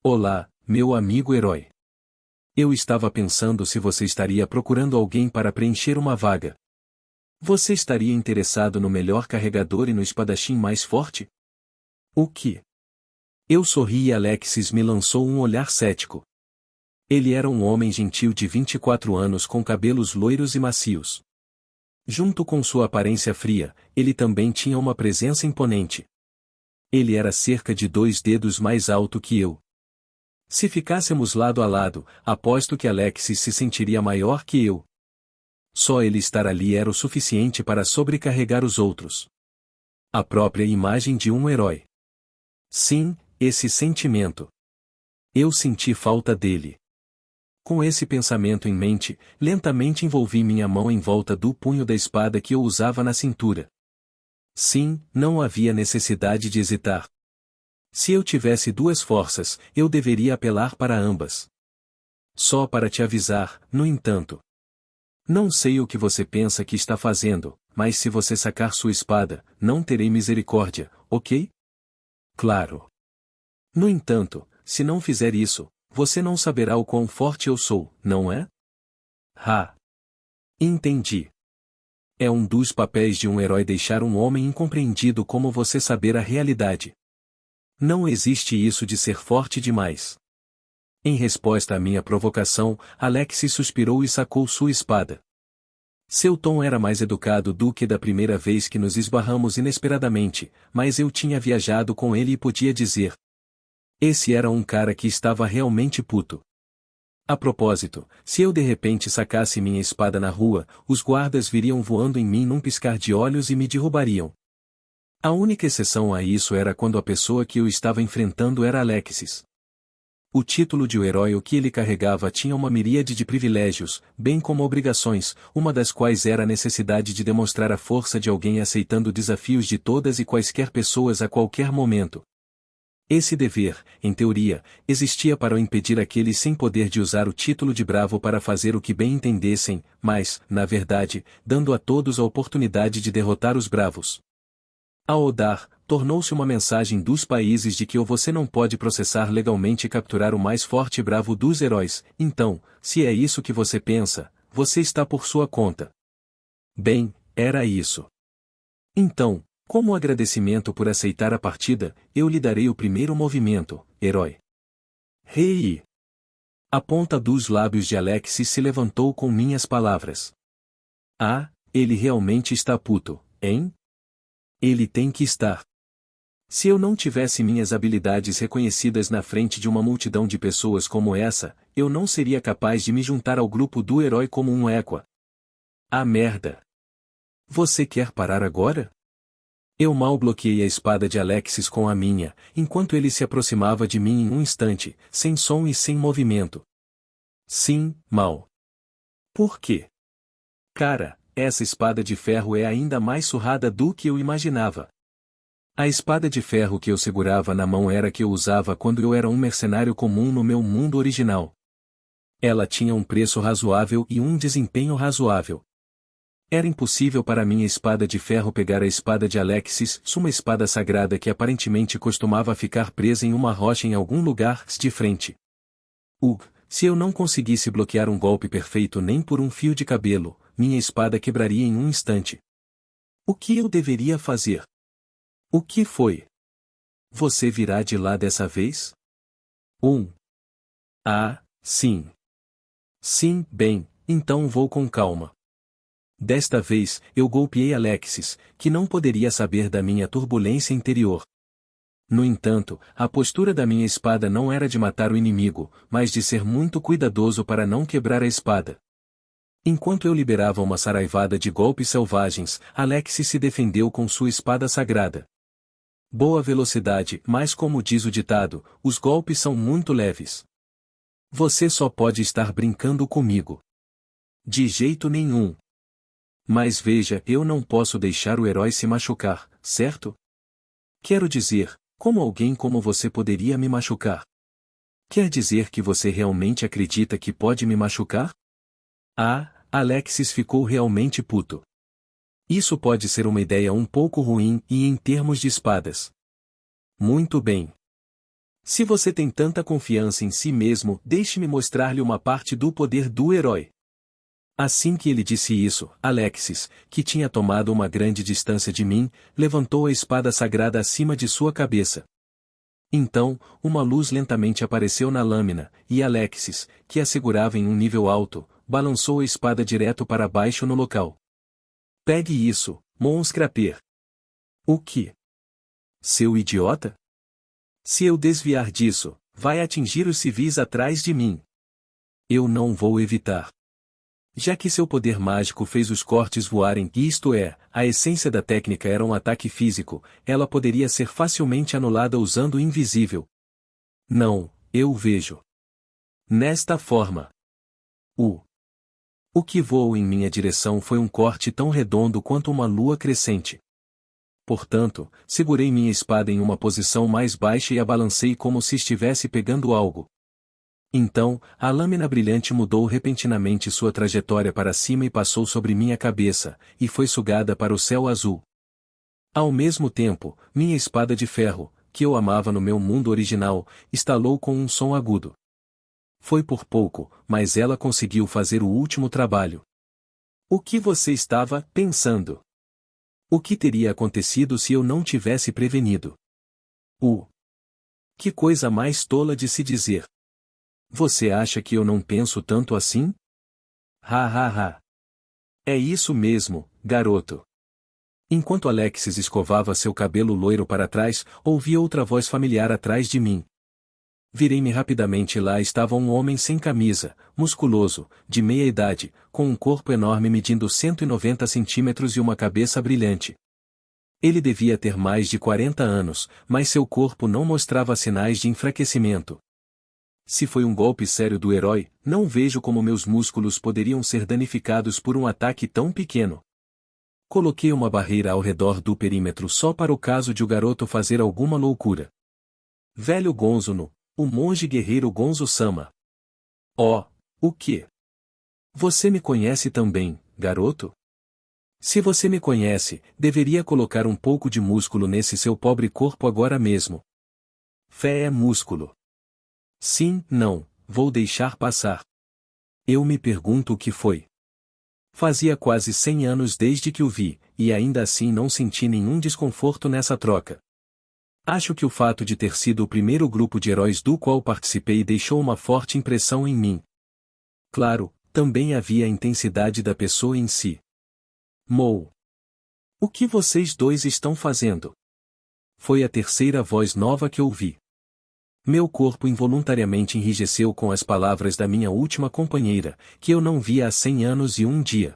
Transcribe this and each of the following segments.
Olá, meu amigo herói. Eu estava pensando se você estaria procurando alguém para preencher uma vaga. Você estaria interessado no melhor carregador e no espadachim mais forte? O que? Eu sorri e Alexis me lançou um olhar cético. Ele era um homem gentil de 24 anos com cabelos loiros e macios. Junto com sua aparência fria, ele também tinha uma presença imponente. Ele era cerca de 2 dedos mais alto que eu. Se ficássemos lado a lado, aposto que Alexis se sentiria maior que eu. Só ele estar ali era o suficiente para sobrecarregar os outros. A própria imagem de um herói. Sim, esse sentimento. Eu senti falta dele. Com esse pensamento em mente, lentamente envolvi minha mão em volta do punho da espada que eu usava na cintura. Sim, não havia necessidade de hesitar. Se eu tivesse 2 forças, eu deveria apelar para ambas. Só para te avisar, no entanto. Não sei o que você pensa que está fazendo, mas se você sacar sua espada, não terei misericórdia, ok? Claro. No entanto, se não fizer isso, você não saberá o quão forte eu sou, não é? Entendi. É um dos papéis de um herói deixar um homem incompreendido como você saber a realidade. Não existe isso de ser forte demais. Em resposta à minha provocação, Alexis suspirou e sacou sua espada. Seu tom era mais educado do que da primeira vez que nos esbarramos inesperadamente, mas eu tinha viajado com ele e podia dizer. Esse era um cara que estava realmente puto. A propósito, se eu de repente sacasse minha espada na rua, os guardas viriam voando em mim num piscar de olhos e me derrubariam. A única exceção a isso era quando a pessoa que eu estava enfrentando era Alexis. O título de o herói que ele carregava tinha uma miríade de privilégios, bem como obrigações, uma das quais era a necessidade de demonstrar a força de alguém aceitando desafios de todas e quaisquer pessoas a qualquer momento. Esse dever, em teoria, existia para o impedir aqueles sem poder de usar o título de bravo para fazer o que bem entendessem, mas, na verdade, dando a todos a oportunidade de derrotar os bravos. A Odar, tornou-se uma mensagem dos países de que você não pode processar legalmente e capturar o mais forte e bravo dos heróis, então, se é isso que você pensa, você está por sua conta. Bem, era isso. Então, como agradecimento por aceitar a partida, eu lhe darei o primeiro movimento, herói. Rei! A ponta dos lábios de Alexis se levantou com minhas palavras. Ah, ele realmente está puto, hein? Ele tem que estar. Se eu não tivesse minhas habilidades reconhecidas na frente de uma multidão de pessoas como essa, eu não seria capaz de me juntar ao grupo do herói como um equa. Ah merda! Você quer parar agora? Eu mal bloqueei a espada de Alexis com a minha, enquanto ele se aproximava de mim em um instante, sem som e sem movimento. Sim, mal. Por quê? Cara, essa espada de ferro é ainda mais surrada do que eu imaginava. A espada de ferro que eu segurava na mão era a que eu usava quando eu era um mercenário comum no meu mundo original. Ela tinha um preço razoável e um desempenho razoável. Era impossível para minha espada de ferro pegar a espada de Alexis, uma espada sagrada que aparentemente costumava ficar presa em uma rocha em algum lugar de frente. Se eu não conseguisse bloquear um golpe perfeito nem por um fio de cabelo, minha espada quebraria em um instante. O que eu deveria fazer? O que foi? Você virá de lá dessa vez? Sim. Sim, bem, então vou com calma. Desta vez, eu golpeei Alexis, que não poderia saber da minha turbulência interior. No entanto, a postura da minha espada não era de matar o inimigo, mas de ser muito cuidadoso para não quebrar a espada. Enquanto eu liberava uma saraivada de golpes selvagens, Alexis se defendeu com sua espada sagrada. Boa velocidade, mas como diz o ditado, os golpes são muito leves. Você só pode estar brincando comigo. De jeito nenhum. Mas veja, eu não posso deixar o herói se machucar, certo? Quero dizer, como alguém como você poderia me machucar? Quer dizer que você realmente acredita que pode me machucar? Alexis ficou realmente puto. Isso pode ser uma ideia um pouco ruim e em termos de espadas. Muito bem. Se você tem tanta confiança em si mesmo, deixe-me mostrar-lhe uma parte do poder do herói. Assim que ele disse isso, Alexis, que tinha tomado uma grande distância de mim, levantou a espada sagrada acima de sua cabeça. Então, uma luz lentamente apareceu na lâmina, e Alexis, que a segurava em um nível alto, balançou a espada direto para baixo no local. Pegue isso, Monscraper. O que? Seu idiota? Se eu desviar disso, vai atingir os civis atrás de mim. Eu não vou evitar. Já que seu poder mágico fez os cortes voarem, isto é, a essência da técnica era um ataque físico, ela poderia ser facilmente anulada usando o invisível. Não, eu vejo. Nesta forma. O que voou em minha direção foi um corte tão redondo quanto uma lua crescente. Portanto, segurei minha espada em uma posição mais baixa e a balancei como se estivesse pegando algo. Então, a lâmina brilhante mudou repentinamente sua trajetória para cima e passou sobre minha cabeça, e foi sugada para o céu azul. Ao mesmo tempo, minha espada de ferro, que eu amava no meu mundo original, estalou com um som agudo. Foi por pouco, mas ela conseguiu fazer o último trabalho. O que você estava pensando? O que teria acontecido se eu não tivesse prevenido? Que coisa mais tola de se dizer. Você acha que eu não penso tanto assim? Ha ha ha. É isso mesmo, garoto. Enquanto Alexis escovava seu cabelo loiro para trás, ouvi outra voz familiar atrás de mim. Virei-me rapidamente e lá estava um homem sem camisa, musculoso, de meia idade, com um corpo enorme medindo 190 centímetros e uma cabeça brilhante. Ele devia ter mais de 40 anos, mas seu corpo não mostrava sinais de enfraquecimento. Se foi um golpe sério do herói, não vejo como meus músculos poderiam ser danificados por um ataque tão pequeno. Coloquei uma barreira ao redor do perímetro só para o caso de o garoto fazer alguma loucura. Velho Gonzo, o monge guerreiro Gonzo-sama. Oh, o quê? Você me conhece também, garoto? Se você me conhece, deveria colocar um pouco de músculo nesse seu pobre corpo agora mesmo. Fé é músculo. Sim, não, vou deixar passar. Eu me pergunto o que foi. Fazia quase 100 anos desde que o vi, e ainda assim não senti nenhum desconforto nessa troca. Acho que o fato de ter sido o primeiro grupo de heróis do qual participei deixou uma forte impressão em mim. Claro, também havia a intensidade da pessoa em si. Mou. O que vocês dois estão fazendo? Foi a terceira voz nova que ouvi. Meu corpo involuntariamente enrijeceu com as palavras da minha última companheira, que eu não via há 100 anos e um dia.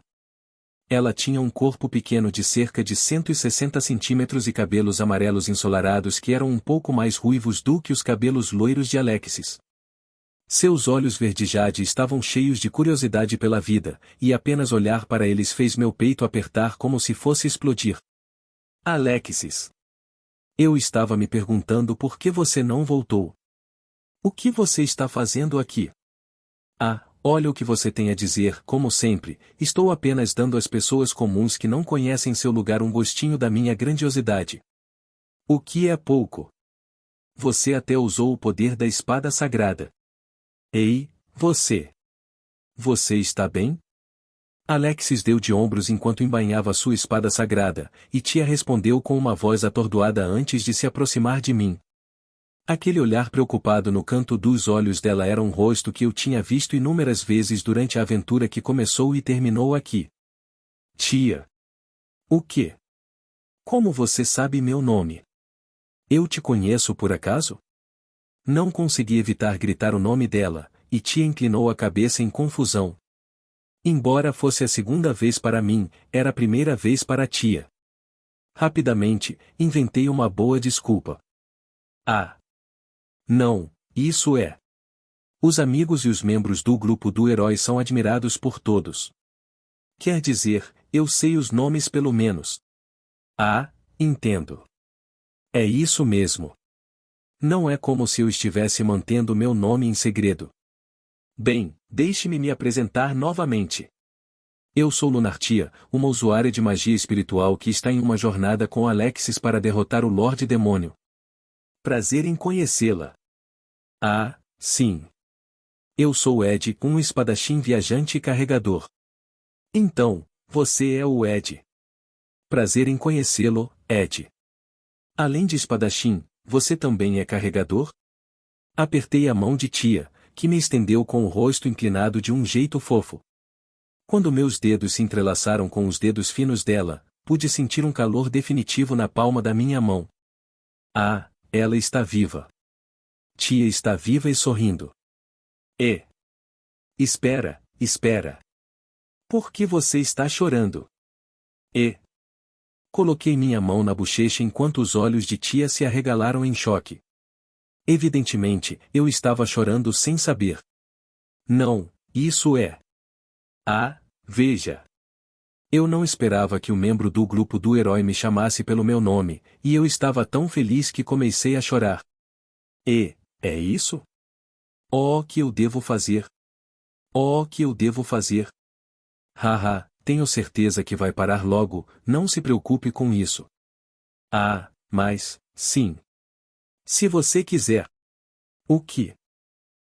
Ela tinha um corpo pequeno de cerca de 160 centímetros e cabelos amarelos ensolarados que eram um pouco mais ruivos do que os cabelos loiros de Alexis. Seus olhos verde jade estavam cheios de curiosidade pela vida, e apenas olhar para eles fez meu peito apertar como se fosse explodir. Alexis. Eu estava me perguntando por que você não voltou. O que você está fazendo aqui? Ah, olha o que você tem a dizer, como sempre, estou apenas dando às pessoas comuns que não conhecem seu lugar um gostinho da minha grandiosidade. O que é pouco? Você até usou o poder da espada sagrada. Ei, você! Você está bem? Alexis deu de ombros enquanto embainhava sua espada sagrada, e Tia respondeu com uma voz atordoada antes de se aproximar de mim. Aquele olhar preocupado no canto dos olhos dela era um rosto que eu tinha visto inúmeras vezes durante a aventura que começou e terminou aqui. Tia! O quê? Como você sabe meu nome? Eu te conheço por acaso? Não consegui evitar gritar o nome dela, e Tia inclinou a cabeça em confusão. Embora fosse a segunda vez para mim, era a primeira vez para a Tia. Rapidamente, inventei uma boa desculpa. Ah! Não, isso é. Os amigos e os membros do grupo do herói são admirados por todos. Quer dizer, eu sei os nomes pelo menos. Ah, entendo. É isso mesmo. Não é como se eu estivesse mantendo meu nome em segredo. Bem, deixe-me me apresentar novamente. Eu sou Lunartia, uma usuária de magia espiritual que está em uma jornada com Alexis para derrotar o Lorde Demônio. Prazer em conhecê-la. Ah, sim. Eu sou Ed, um espadachim viajante e carregador. Então, você é o Ed. Prazer em conhecê-lo, Ed. Além de espadachim, você também é carregador? Apertei a mão de tia, que me estendeu com o rosto inclinado de um jeito fofo. Quando meus dedos se entrelaçaram com os dedos finos dela, pude sentir um calor definitivo na palma da minha mão. Ah, ela está viva. Tia está viva e sorrindo. E. Espera, espera. Por que você está chorando? E. Coloquei minha mão na bochecha enquanto os olhos de tia se arregalaram em choque. Evidentemente, eu estava chorando sem saber. Não, isso é. Ah, veja. Eu não esperava que o membro do grupo do herói me chamasse pelo meu nome, e eu estava tão feliz que comecei a chorar. E, é isso? Oh, que eu devo fazer? Oh, que eu devo fazer? Haha, tenho certeza que vai parar logo, não se preocupe com isso. Ah, mas, sim. Se você quiser. O que?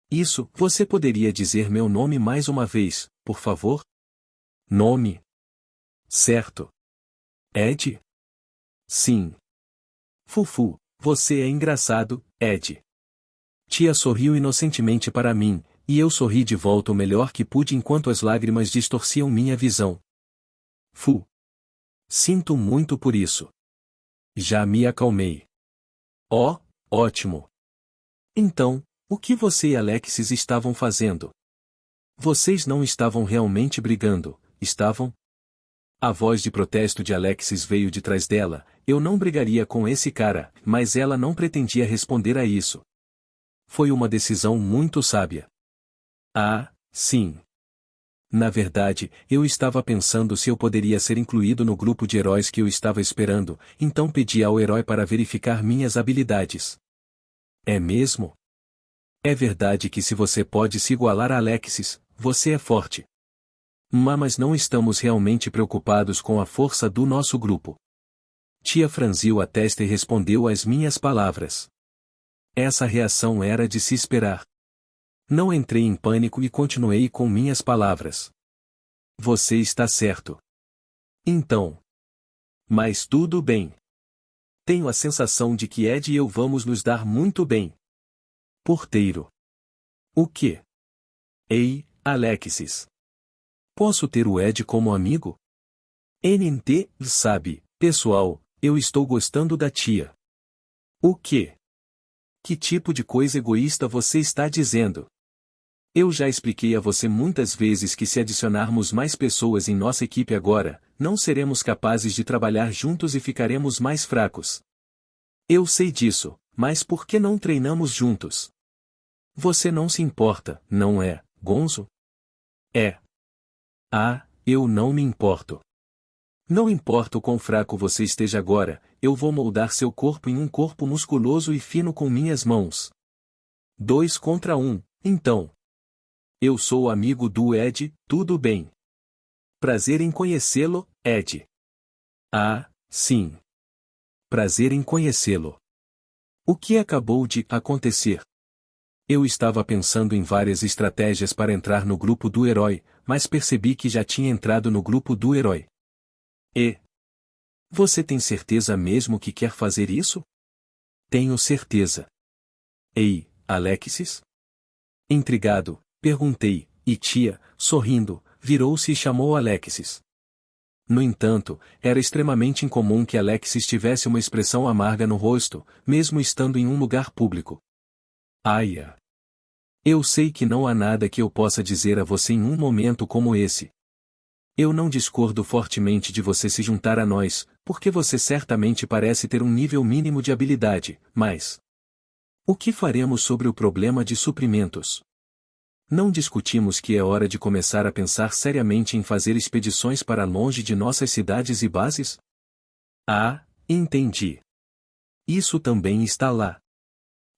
Isso, você poderia dizer meu nome mais uma vez, por favor? Nome? Certo. Ed? Sim. Fufu, você é engraçado, Ed. Tia sorriu inocentemente para mim, e eu sorri de volta o melhor que pude enquanto as lágrimas distorciam minha visão. Fu. Sinto muito por isso. Já me acalmei. Oh, ótimo. Então, o que você e Alexis estavam fazendo? Vocês não estavam realmente brigando, estavam? A voz de protesto de Alexis veio de trás dela. Eu não brigaria com esse cara, mas ela não pretendia responder a isso. Foi uma decisão muito sábia. Ah, sim. Na verdade, eu estava pensando se eu poderia ser incluído no grupo de heróis que eu estava esperando, então pedi ao herói para verificar minhas habilidades. É mesmo? É verdade que se você pode se igualar a Alexis, você é forte. Mas não estamos realmente preocupados com a força do nosso grupo. Tia franziu a testa e respondeu às minhas palavras. Essa reação era de se esperar. Não entrei em pânico e continuei com minhas palavras. Você está certo. Então. Mas tudo bem. Tenho a sensação de que Ed e eu vamos nos dar muito bem. Porteiro. O quê? Ei, Alexis. Posso ter o Ed como amigo? NNT, sabe, pessoal, eu estou gostando da tia. O quê? Que tipo de coisa egoísta você está dizendo? Eu já expliquei a você muitas vezes que se adicionarmos mais pessoas em nossa equipe agora, não seremos capazes de trabalhar juntos e ficaremos mais fracos. Eu sei disso, mas por que não treinamos juntos? Você não se importa, não é, Gonzo? É. Ah, eu não me importo. Não importa o quão fraco você esteja agora, eu vou moldar seu corpo em um corpo musculoso e fino com minhas mãos. 2 contra 1, então. Eu sou o amigo do Ed, tudo bem? Prazer em conhecê-lo, Ed. Ah, sim. Prazer em conhecê-lo. O que acabou de acontecer? Eu estava pensando em várias estratégias para entrar no grupo do herói, mas percebi que já tinha entrado no grupo do herói. E? Você tem certeza mesmo que quer fazer isso? Tenho certeza. Ei, Alexis? Intrigado, perguntei, e tia, sorrindo, virou-se e chamou Alexis. No entanto, era extremamente incomum que Alexis tivesse uma expressão amarga no rosto, mesmo estando em um lugar público. Aia! Eu sei que não há nada que eu possa dizer a você em um momento como esse. Eu não discordo fortemente de você se juntar a nós, porque você certamente parece ter um nível mínimo de habilidade, mas... O que faremos sobre o problema de suprimentos? Não discutimos que é hora de começar a pensar seriamente em fazer expedições para longe de nossas cidades e bases? Ah, entendi. Isso também está lá.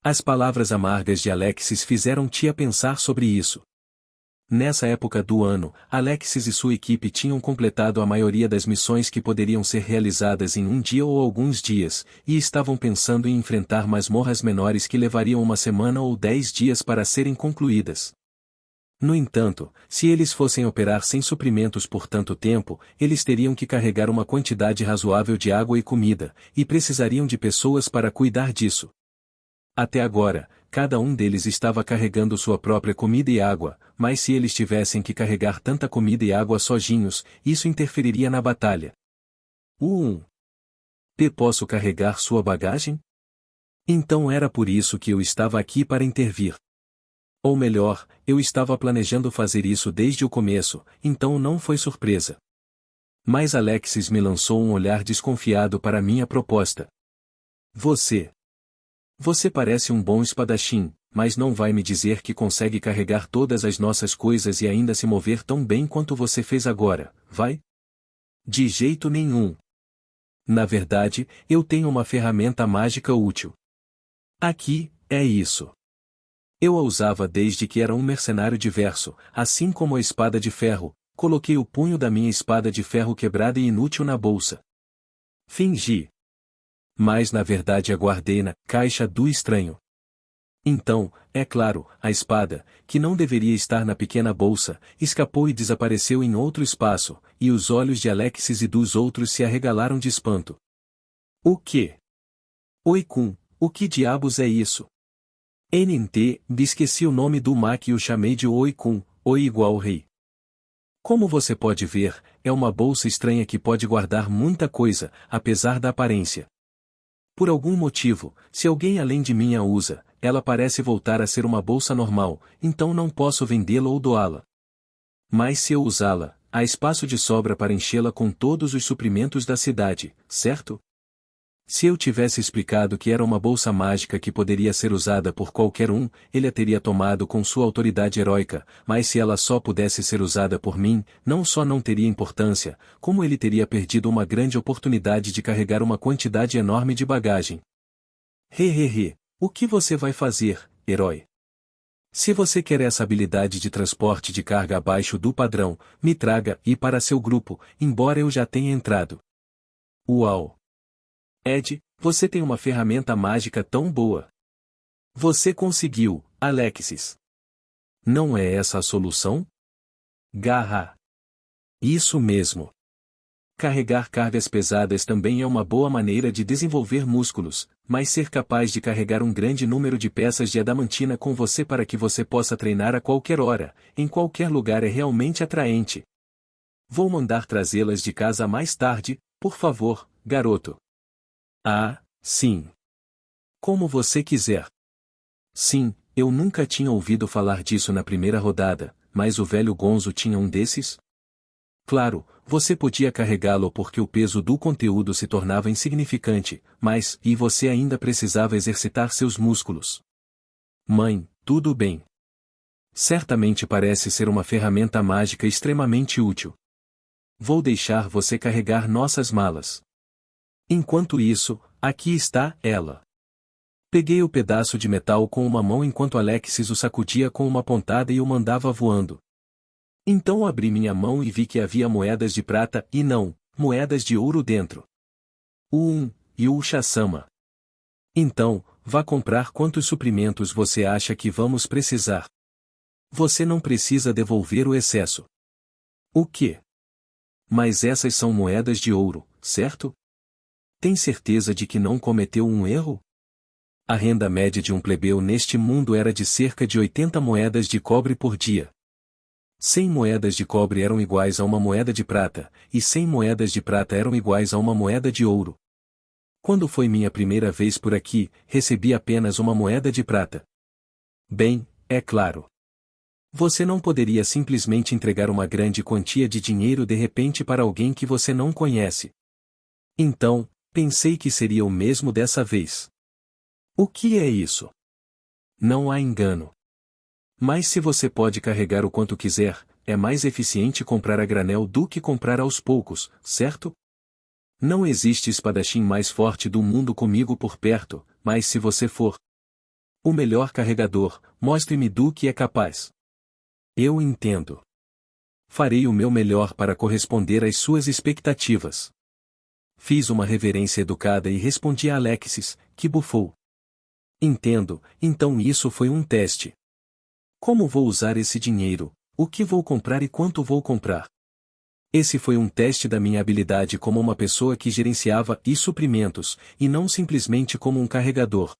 As palavras amargas de Alexis fizeram tia pensar sobre isso. Nessa época do ano, Alexis e sua equipe tinham completado a maioria das missões que poderiam ser realizadas em um dia ou alguns dias, e estavam pensando em enfrentar masmorras menores que levariam uma semana ou 10 dias para serem concluídas. No entanto, se eles fossem operar sem suprimentos por tanto tempo, eles teriam que carregar uma quantidade razoável de água e comida, e precisariam de pessoas para cuidar disso. Até agora, cada um deles estava carregando sua própria comida e água, mas se eles tivessem que carregar tanta comida e água sozinhos, isso interferiria na batalha. 1. Posso carregar sua bagagem? Então era por isso que eu estava aqui para intervir. Ou melhor, eu estava planejando fazer isso desde o começo, então não foi surpresa. Mas Alexis me lançou um olhar desconfiado para minha proposta. Você parece um bom espadachim, mas não vai me dizer que consegue carregar todas as nossas coisas e ainda se mover tão bem quanto você fez agora, vai? De jeito nenhum. Na verdade, eu tenho uma ferramenta mágica útil. Aqui, é isso. Eu a usava desde que era um mercenário diverso, assim como a espada de ferro. Coloquei o punho da minha espada de ferro quebrada e inútil na bolsa. Fingi. Mas na verdade a guardei na caixa do estranho. Então, é claro, a espada, que não deveria estar na pequena bolsa, escapou e desapareceu em outro espaço, e os olhos de Alexis e dos outros se arregalaram de espanto. O quê? Oikun, o que diabos é isso? NNT, esqueci o nome do Mac e o chamei de Oikun, Oi igual rei. Como você pode ver, é uma bolsa estranha que pode guardar muita coisa, apesar da aparência. Por algum motivo, se alguém além de mim a usa, ela parece voltar a ser uma bolsa normal, então não posso vendê-la ou doá-la. Mas se eu usá-la, há espaço de sobra para enchê-la com todos os suprimentos da cidade, certo? Se eu tivesse explicado que era uma bolsa mágica que poderia ser usada por qualquer um, ele a teria tomado com sua autoridade heróica, mas se ela só pudesse ser usada por mim, não só não teria importância, como ele teria perdido uma grande oportunidade de carregar uma quantidade enorme de bagagem. Hehehe, o que você vai fazer, herói? Se você quer essa habilidade de transporte de carga abaixo do padrão, me traga e para seu grupo, embora eu já tenha entrado. Uau! Ed, você tem uma ferramenta mágica tão boa. Você conseguiu, Alexis. Não é essa a solução? Garra. Isso mesmo. Carregar cargas pesadas também é uma boa maneira de desenvolver músculos, mas ser capaz de carregar um grande número de peças de adamantina com você para que você possa treinar a qualquer hora, em qualquer lugar é realmente atraente. Vou mandar trazê-las de casa mais tarde, por favor, garoto. Ah, sim. Como você quiser. Sim, eu nunca tinha ouvido falar disso na primeira rodada, mas o velho Gonzo tinha um desses? Claro, você podia carregá-lo porque o peso do conteúdo se tornava insignificante, mas, e você ainda precisava exercitar seus músculos. Mãe, tudo bem. Certamente parece ser uma ferramenta mágica extremamente útil. Vou deixar você carregar nossas malas. Enquanto isso, aqui está ela. Peguei o pedaço de metal com uma mão enquanto Alexis o sacudia com uma pontada e o mandava voando. Então abri minha mão e vi que havia moedas de prata e não, moedas de ouro dentro. Yusha-sama. Então, vá comprar quantos suprimentos você acha que vamos precisar. Você não precisa devolver o excesso. O quê? Mas essas são moedas de ouro, certo? Tem certeza de que não cometeu um erro? A renda média de um plebeu neste mundo era de cerca de 80 moedas de cobre por dia. 100 moedas de cobre eram iguais a uma moeda de prata, e 100 moedas de prata eram iguais a uma moeda de ouro. Quando foi minha primeira vez por aqui, recebi apenas uma moeda de prata. Bem, é claro. Você não poderia simplesmente entregar uma grande quantia de dinheiro de repente para alguém que você não conhece. Então, pensei que seria o mesmo dessa vez. O que é isso? Não há engano. Mas se você pode carregar o quanto quiser, é mais eficiente comprar a granel do que comprar aos poucos, certo? Não existe espadachim mais forte do mundo comigo por perto, mas se você for o melhor carregador, mostre-me do que é capaz. Eu entendo. Farei o meu melhor para corresponder às suas expectativas. Fiz uma reverência educada e respondi a Alexis, que bufou. Entendo, então isso foi um teste. Como vou usar esse dinheiro, o que vou comprar e quanto vou comprar? Esse foi um teste da minha habilidade como uma pessoa que gerenciava suprimentos, e não simplesmente como um carregador.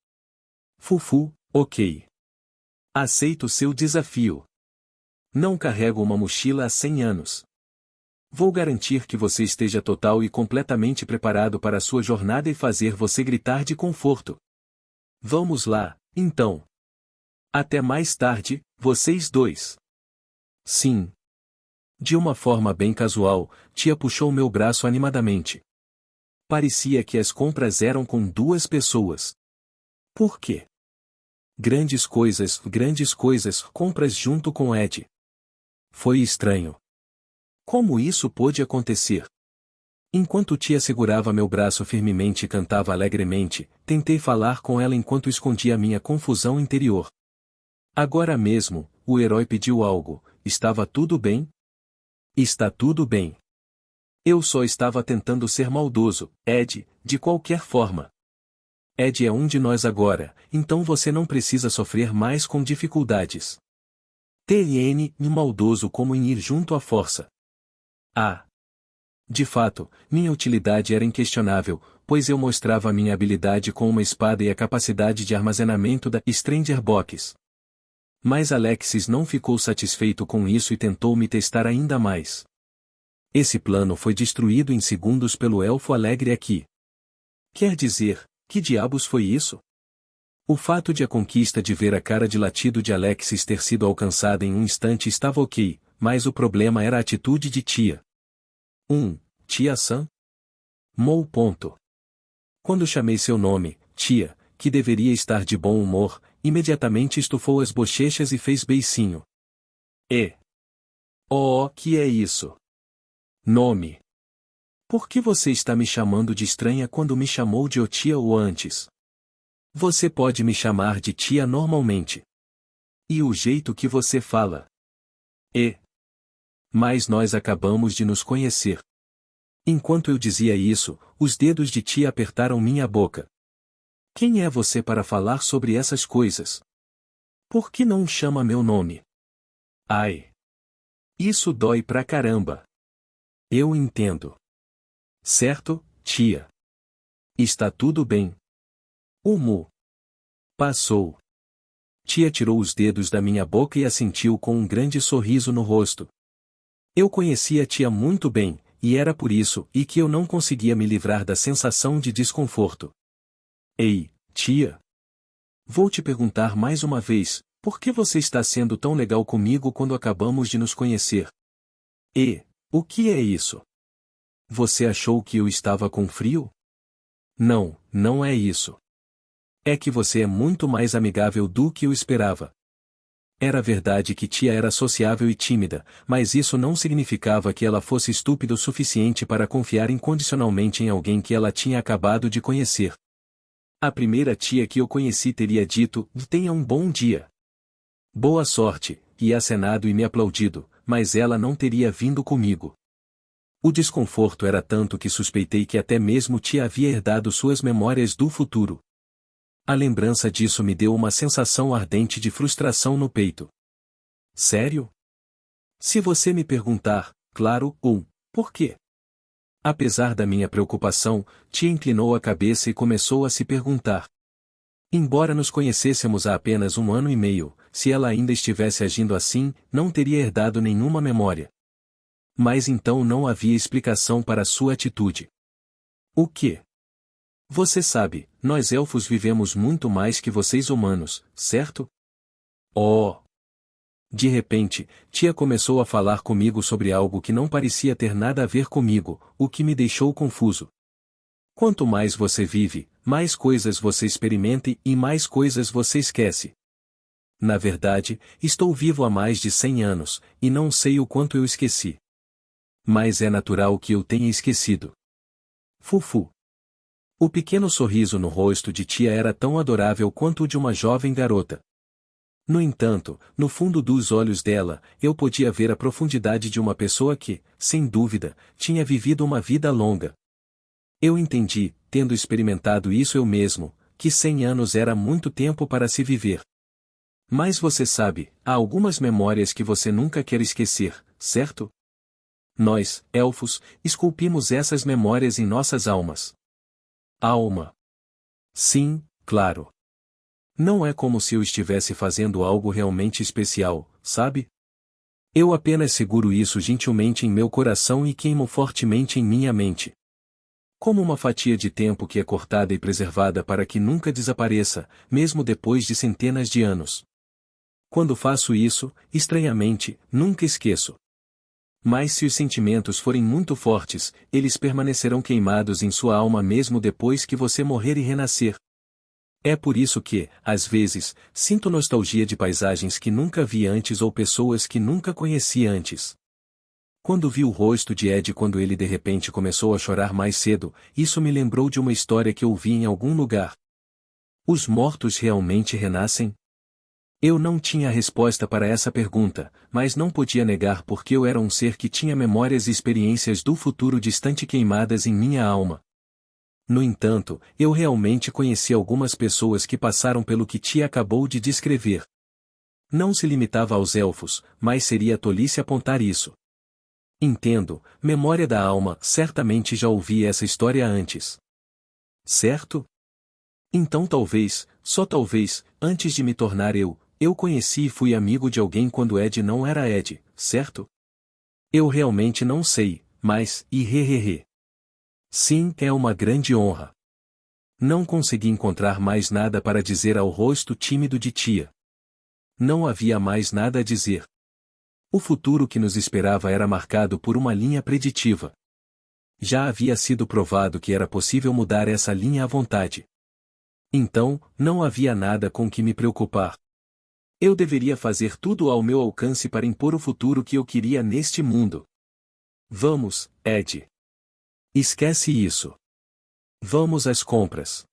Fufu, ok. Aceito seu desafio. Não carrego uma mochila há 100 anos. Vou garantir que você esteja total e completamente preparado para a sua jornada e fazer você gritar de conforto. Vamos lá, então. Até mais tarde, vocês dois. Sim. De uma forma bem casual, tia puxou meu braço animadamente. Parecia que as compras eram com 2 pessoas. Por quê? Grandes coisas, compras junto com Ed. Foi estranho. Como isso pôde acontecer? Enquanto tia segurava meu braço firmemente e cantava alegremente, tentei falar com ela enquanto escondia minha confusão interior. Agora mesmo, o herói pediu algo. Estava tudo bem? Está tudo bem. Eu só estava tentando ser maldoso, Ed, de qualquer forma. Ed é um de nós agora, então você não precisa sofrer mais com dificuldades. TN, maldoso como em ir junto à força. Ah. De fato, minha utilidade era inquestionável, pois eu mostrava minha habilidade com uma espada e a capacidade de armazenamento da Stranger Box. Mas Alexis não ficou satisfeito com isso e tentou me testar ainda mais. Esse plano foi destruído em segundos pelo elfo alegre aqui. Quer dizer, que diabos foi isso? O fato de a conquista de ver a cara de latido de Alexis ter sido alcançada em um instante estava ok, mas o problema era a atitude de tia. Tia-san? Mou. Quando chamei seu nome, tia, que deveria estar de bom humor, imediatamente estufou as bochechas e fez beicinho. Que é isso? Nome. Por que você está me chamando de estranha quando me chamou de tia ou antes? Você pode me chamar de tia normalmente. E o jeito que você fala? Mas nós acabamos de nos conhecer. Enquanto eu dizia isso, os dedos de tia apertaram minha boca. Quem é você para falar sobre essas coisas? Por que não chama meu nome? Ai. Isso dói pra caramba. Eu entendo. Certo, tia? Está tudo bem. O mu. Passou. Tia tirou os dedos da minha boca e assentiu com um grande sorriso no rosto. Eu conhecia tia muito bem, e era por isso que eu não conseguia me livrar da sensação de desconforto. Ei, tia. Vou te perguntar mais uma vez, por que você está sendo tão legal comigo quando acabamos de nos conhecer? O que é isso? Você achou que eu estava com frio? Não, não é isso. É que você é muito mais amigável do que eu esperava. Era verdade que tia era sociável e tímida, mas isso não significava que ela fosse estúpida o suficiente para confiar incondicionalmente em alguém que ela tinha acabado de conhecer. A primeira tia que eu conheci teria dito, tenha um bom dia. Boa sorte, e acenado e me aplaudido, mas ela não teria vindo comigo. O desconforto era tanto que suspeitei que até mesmo tia havia herdado suas memórias do futuro. A lembrança disso me deu uma sensação ardente de frustração no peito. Sério? Se você me perguntar, claro, por quê? Apesar da minha preocupação, tia inclinou a cabeça e começou a se perguntar. Embora nos conhecêssemos há apenas 1 ano e meio, se ela ainda estivesse agindo assim, não teria herdado nenhuma memória. Mas então não havia explicação para sua atitude. O quê? Você sabe, nós elfos vivemos muito mais que vocês humanos, certo? Oh! De repente, tia começou a falar comigo sobre algo que não parecia ter nada a ver comigo, o que me deixou confuso. Quanto mais você vive, mais coisas você experimenta e mais coisas você esquece. Na verdade, estou vivo há mais de 100 anos, e não sei o quanto eu esqueci. Mas é natural que eu tenha esquecido. Fufu. O pequeno sorriso no rosto de tia era tão adorável quanto o de uma jovem garota. No entanto, no fundo dos olhos dela, eu podia ver a profundidade de uma pessoa que, sem dúvida, tinha vivido uma vida longa. Eu entendi, tendo experimentado isso eu mesmo, que 100 anos era muito tempo para se viver. Mas você sabe, há algumas memórias que você nunca quer esquecer, certo? Nós, elfos, esculpimos essas memórias em nossas almas. Alma. Sim, claro. Não é como se eu estivesse fazendo algo realmente especial, sabe? Eu apenas seguro isso gentilmente em meu coração e queimo fortemente em minha mente. Como uma fatia de tempo que é cortada e preservada para que nunca desapareça, mesmo depois de centenas de anos. Quando faço isso, estranhamente, nunca esqueço. Mas se os sentimentos forem muito fortes, eles permanecerão queimados em sua alma mesmo depois que você morrer e renascer. É por isso que, às vezes, sinto nostalgia de paisagens que nunca vi antes ou pessoas que nunca conheci antes. Quando vi o rosto de Ed quando ele de repente começou a chorar mais cedo, isso me lembrou de uma história que ouvi em algum lugar. Os mortos realmente renascem? Eu não tinha a resposta para essa pergunta, mas não podia negar porque eu era um ser que tinha memórias e experiências do futuro distante queimadas em minha alma. No entanto, eu realmente conheci algumas pessoas que passaram pelo que Tia acabou de descrever. Não se limitava aos elfos, mas seria tolice apontar isso. Entendo, memória da alma, certamente já ouvi essa história antes. Certo? Então talvez, só talvez, antes de me tornar eu conheci e fui amigo de alguém quando Ed não era Ed, certo? Eu realmente não sei, mas, sim, é uma grande honra. Não consegui encontrar mais nada para dizer ao rosto tímido de Tia. Não havia mais nada a dizer. O futuro que nos esperava era marcado por uma linha preditiva. Já havia sido provado que era possível mudar essa linha à vontade. Então, não havia nada com que me preocupar. Eu deveria fazer tudo ao meu alcance para impor o futuro que eu queria neste mundo. Vamos, Ed. Esquece isso. Vamos às compras.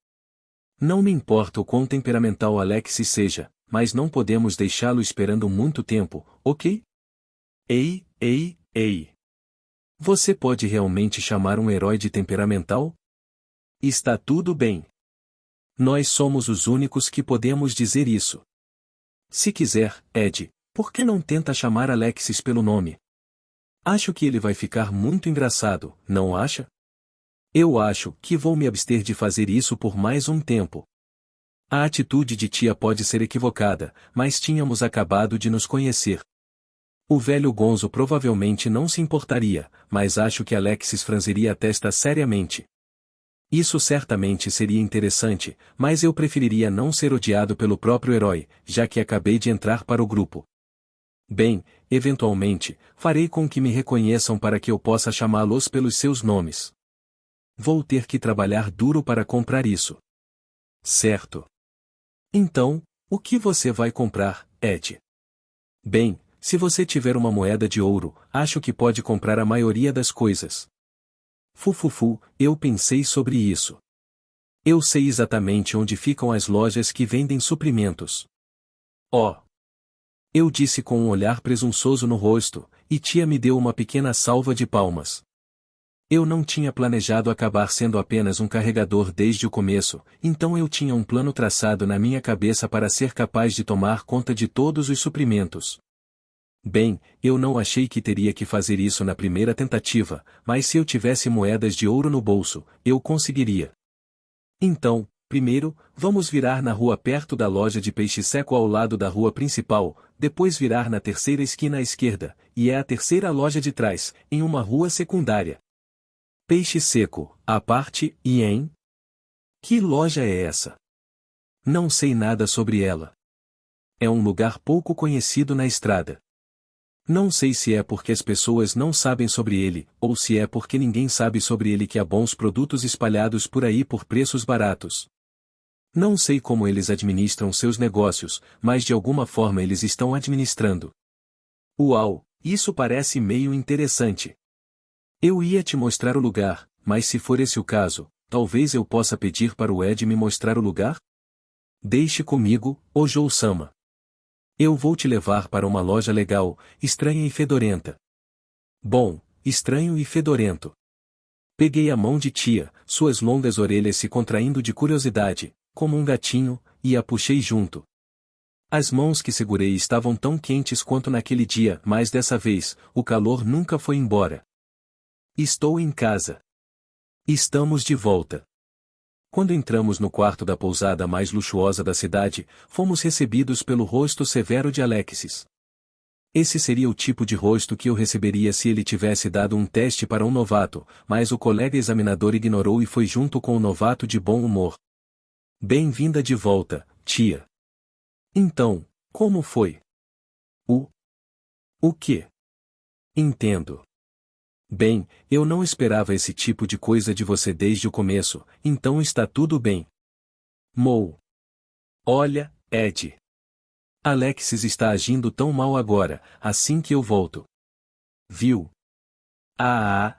Não me importa o quão temperamental Alexis seja, mas não podemos deixá-lo esperando muito tempo, ok? Ei. Você pode realmente chamar um herói de temperamental? Está tudo bem. Nós somos os únicos que podemos dizer isso. Se quiser, Ed, por que não tenta chamar Alexis pelo nome? Acho que ele vai ficar muito engraçado, não acha? Eu acho que vou me abster de fazer isso por mais um tempo. A atitude de Tia pode ser equivocada, mas tínhamos acabado de nos conhecer. O velho Gonzo provavelmente não se importaria, mas acho que Alexis franziria a testa seriamente. Isso certamente seria interessante, mas eu preferiria não ser odiado pelo próprio herói, já que acabei de entrar para o grupo. Bem, eventualmente, farei com que me reconheçam para que eu possa chamá-los pelos seus nomes. Vou ter que trabalhar duro para comprar isso. Certo. Então, o que você vai comprar, Ed? Bem, se você tiver uma moeda de ouro, acho que pode comprar a maioria das coisas. Eu pensei sobre isso. Eu sei exatamente onde ficam as lojas que vendem suprimentos. Oh! Eu disse com um olhar presunçoso no rosto, e Tia me deu uma pequena salva de palmas. Eu não tinha planejado acabar sendo apenas um carregador desde o começo, então eu tinha um plano traçado na minha cabeça para ser capaz de tomar conta de todos os suprimentos. Bem, eu não achei que teria que fazer isso na primeira tentativa, mas se eu tivesse moedas de ouro no bolso, eu conseguiria. Então, primeiro, vamos virar na rua perto da loja de peixe seco ao lado da rua principal, depois virar na terceira esquina à esquerda, e é a terceira loja de trás, em uma rua secundária. Peixe seco, à parte, e em? Que loja é essa? Não sei nada sobre ela. É um lugar pouco conhecido na estrada. Não sei se é porque as pessoas não sabem sobre ele, ou se é porque ninguém sabe sobre ele que há bons produtos espalhados por aí por preços baratos. Não sei como eles administram seus negócios, mas de alguma forma eles estão administrando. Uau, isso parece meio interessante. Eu ia te mostrar o lugar, mas se for esse o caso, talvez eu possa pedir para o Ed me mostrar o lugar? Deixe comigo, Ojo-sama. Eu vou te levar para uma loja legal, estranha e fedorenta. Bom, estranho e fedorento. Peguei a mão de tia, suas longas orelhas se contraindo de curiosidade, como um gatinho, e a puxei junto. As mãos que segurei estavam tão quentes quanto naquele dia, mas dessa vez, o calor nunca foi embora. Estou em casa. Estamos de volta. Quando entramos no quarto da pousada mais luxuosa da cidade, fomos recebidos pelo rosto severo de Alexis. Esse seria o tipo de rosto que eu receberia se ele tivesse dado um teste para um novato, mas o colega examinador ignorou e foi junto com o novato de bom humor. Bem-vinda de volta, tia. Então, como foi? O? O quê? Entendo. Bem, eu não esperava esse tipo de coisa de você desde o começo, então está tudo bem. Mou. Olha, Ed. Alexis está agindo tão mal agora, assim que eu volto. Viu? Ah.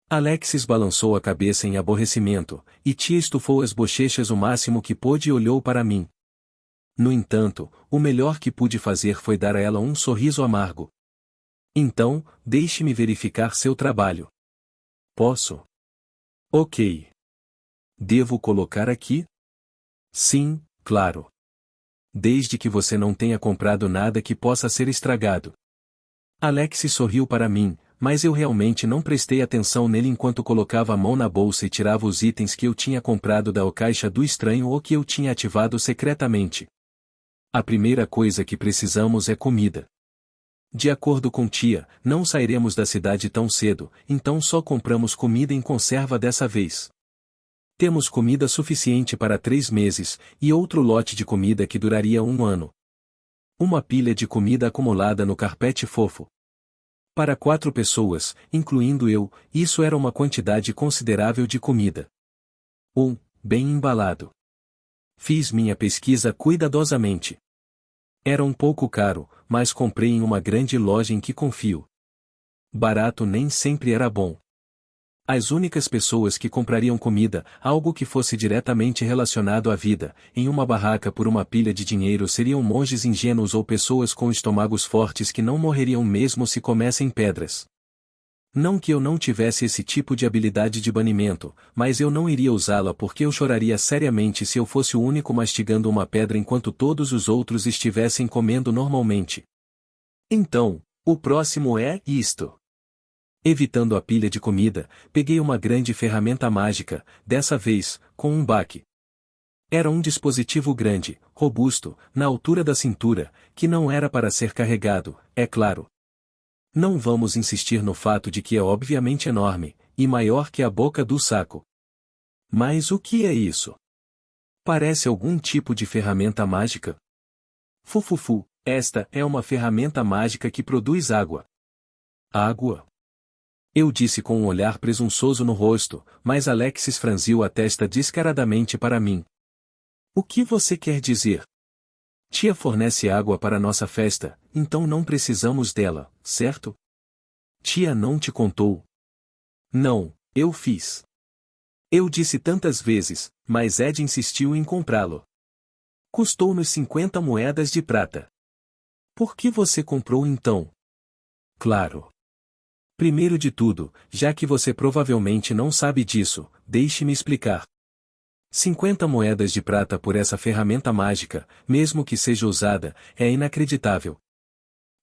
Alexis balançou a cabeça em aborrecimento, e tia estufou as bochechas o máximo que pôde e olhou para mim. No entanto, o melhor que pude fazer foi dar a ela um sorriso amargo. Então, deixe-me verificar seu trabalho. Posso? Ok. Devo colocar aqui? Sim, claro. Desde que você não tenha comprado nada que possa ser estragado. Alexis sorriu para mim, mas eu realmente não prestei atenção nele enquanto colocava a mão na bolsa e tirava os itens que eu tinha comprado da caixa do estranho ou que eu tinha ativado secretamente. A primeira coisa que precisamos é comida. De acordo com tia, não sairemos da cidade tão cedo, então só compramos comida em conserva dessa vez. Temos comida suficiente para 3 meses, e outro lote de comida que duraria um ano. Uma pilha de comida acumulada no carpete fofo. Para 4 pessoas, incluindo eu, isso era uma quantidade considerável de comida. Bem embalado. Fiz minha pesquisa cuidadosamente. Era um pouco caro, mas comprei em uma grande loja em que confio. Barato nem sempre era bom. As únicas pessoas que comprariam comida, algo que fosse diretamente relacionado à vida, em uma barraca por uma pilha de dinheiro seriam monges ingênuos ou pessoas com estômagos fortes que não morreriam mesmo se comessem pedras. Não que eu não tivesse esse tipo de habilidade de banimento, mas eu não iria usá-la porque eu choraria seriamente se eu fosse o único mastigando uma pedra enquanto todos os outros estivessem comendo normalmente. Então, o próximo é isto. Evitando a pilha de comida, peguei uma grande ferramenta mágica, dessa vez, com um baque. Era um dispositivo grande, robusto, na altura da cintura, que não era para ser carregado, é claro. Não vamos insistir no fato de que é obviamente enorme, e maior que a boca do saco. Mas o que é isso? Parece algum tipo de ferramenta mágica? Fufufu, esta é uma ferramenta mágica que produz água. Água? Eu disse com um olhar presunçoso no rosto, mas Alexis franziu a testa descaradamente para mim. O que você quer dizer? Tia fornece água para nossa festa, então não precisamos dela, certo? Tia não te contou? Não, eu fiz. Eu disse tantas vezes, mas Ed insistiu em comprá-lo. Custou-nos 50 moedas de prata. Por que você comprou então? Claro. Primeiro de tudo, já que você provavelmente não sabe disso, deixe-me explicar. 50 moedas de prata por essa ferramenta mágica, mesmo que seja usada, é inacreditável.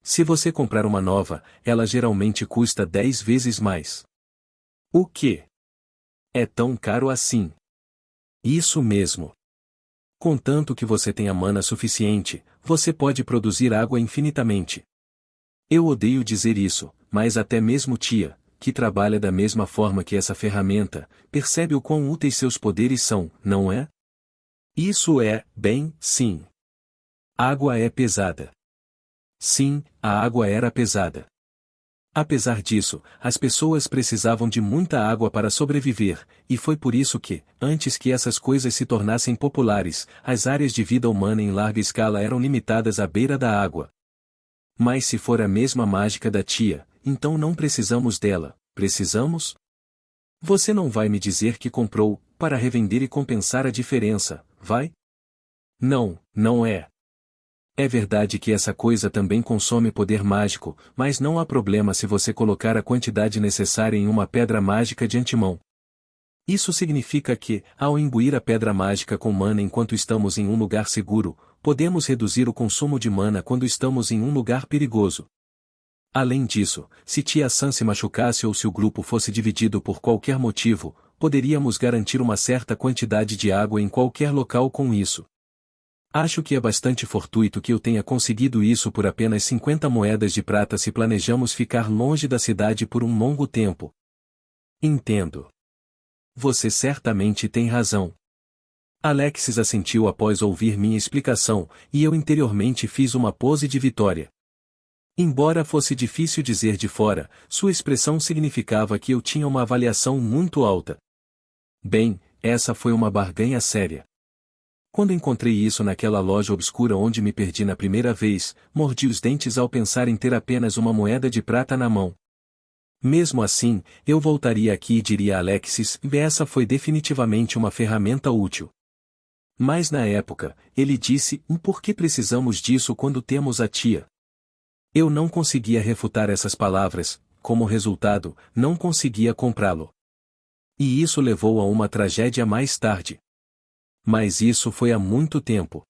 Se você comprar uma nova, ela geralmente custa 10 vezes mais. O quê? É tão caro assim? Isso mesmo. Contanto que você tenha mana suficiente, você pode produzir água infinitamente. Eu odeio dizer isso, mas até mesmo tia, que trabalha da mesma forma que essa ferramenta, percebe o quão úteis seus poderes são, não é? Isso é, bem, sim. Água é pesada. Sim, a água era pesada. Apesar disso, as pessoas precisavam de muita água para sobreviver, e foi por isso que, antes que essas coisas se tornassem populares, as áreas de vida humana em larga escala eram limitadas à beira da água. Mas se for a mesma mágica da tia, então não precisamos dela, precisamos? Você não vai me dizer que comprou, para revender e compensar a diferença, vai? Não, não é. É verdade que essa coisa também consome poder mágico, mas não há problema se você colocar a quantidade necessária em uma pedra mágica de antemão. Isso significa que, ao imbuir a pedra mágica com mana enquanto estamos em um lugar seguro, podemos reduzir o consumo de mana quando estamos em um lugar perigoso. Além disso, se Tia San se machucasse ou se o grupo fosse dividido por qualquer motivo, poderíamos garantir uma certa quantidade de água em qualquer local com isso. Acho que é bastante fortuito que eu tenha conseguido isso por apenas 50 moedas de prata se planejamos ficar longe da cidade por um longo tempo. Entendo. Você certamente tem razão. Alexis assentiu após ouvir minha explicação, e eu interiormente fiz uma pose de vitória. Embora fosse difícil dizer de fora, sua expressão significava que eu tinha uma avaliação muito alta. Bem, essa foi uma barganha séria. Quando encontrei isso naquela loja obscura onde me perdi na primeira vez, mordi os dentes ao pensar em ter apenas uma moeda de prata na mão. Mesmo assim, eu voltaria aqui e diria a Alexis, essa foi definitivamente uma ferramenta útil. Mas na época, ele disse, por que precisamos disso quando temos a tia? Eu não conseguia refutar essas palavras, como resultado, não conseguia comprá-lo. E isso levou a uma tragédia mais tarde. Mas isso foi há muito tempo.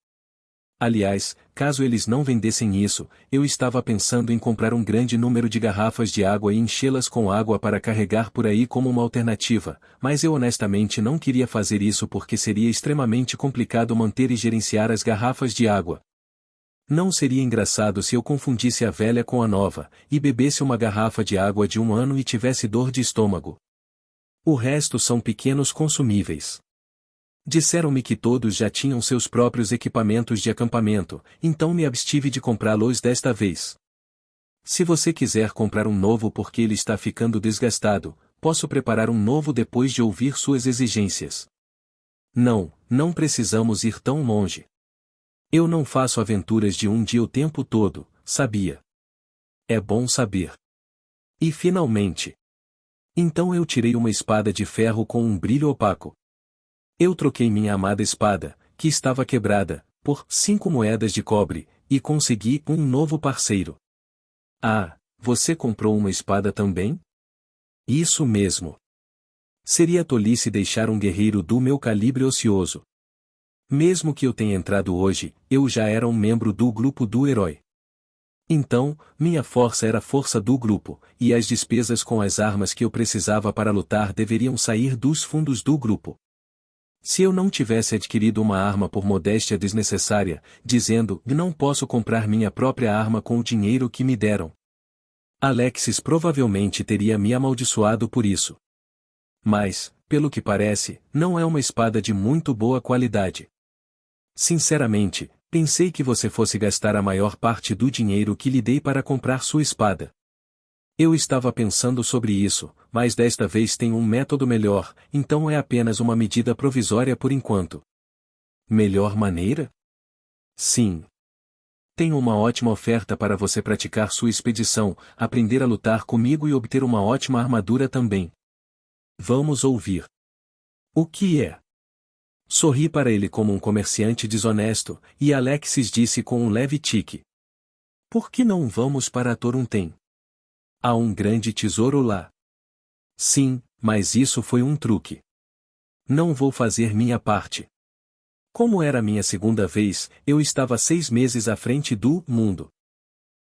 Aliás, caso eles não vendessem isso, eu estava pensando em comprar um grande número de garrafas de água e enchê-las com água para carregar por aí como uma alternativa, mas eu honestamente não queria fazer isso porque seria extremamente complicado manter e gerenciar as garrafas de água. Não seria engraçado se eu confundisse a velha com a nova, e bebesse uma garrafa de água de 1 ano e tivesse dor de estômago. O resto são pequenos consumíveis. Disseram-me que todos já tinham seus próprios equipamentos de acampamento, então me abstive de comprá-los desta vez. Se você quiser comprar um novo porque ele está ficando desgastado, posso preparar um novo depois de ouvir suas exigências. Não precisamos ir tão longe. Eu não faço aventuras de um dia o tempo todo, sabia? É bom saber. E finalmente. Então eu tirei uma espada de ferro com um brilho opaco. Eu troquei minha amada espada, que estava quebrada, por 5 moedas de cobre, e consegui um novo parceiro. Ah, você comprou uma espada também? Isso mesmo. Seria tolice deixar um guerreiro do meu calibre ocioso. Mesmo que eu tenha entrado hoje, eu já era um membro do grupo do herói. Então, minha força era a força do grupo, e as despesas com as armas que eu precisava para lutar deveriam sair dos fundos do grupo. Se eu não tivesse adquirido uma arma por modéstia desnecessária, dizendo que não posso comprar minha própria arma com o dinheiro que me deram, Alexis provavelmente teria me amaldiçoado por isso. Mas, pelo que parece, não é uma espada de muito boa qualidade. Sinceramente, pensei que você fosse gastar a maior parte do dinheiro que lhe dei para comprar sua espada. Eu estava pensando sobre isso, mas desta vez tem um método melhor, então é apenas uma medida provisória por enquanto. Melhor maneira? Sim. Tenho uma ótima oferta para você praticar sua expedição, aprender a lutar comigo e obter uma ótima armadura também. Vamos ouvir. O que é? Sorri para ele como um comerciante desonesto, e Alexis disse com um leve tique. Por que não vamos para Toruntem? Há um grande tesouro lá. Sim, mas isso foi um truque. Não vou fazer minha parte. Como era minha segunda vez, eu estava 6 meses à frente do mundo.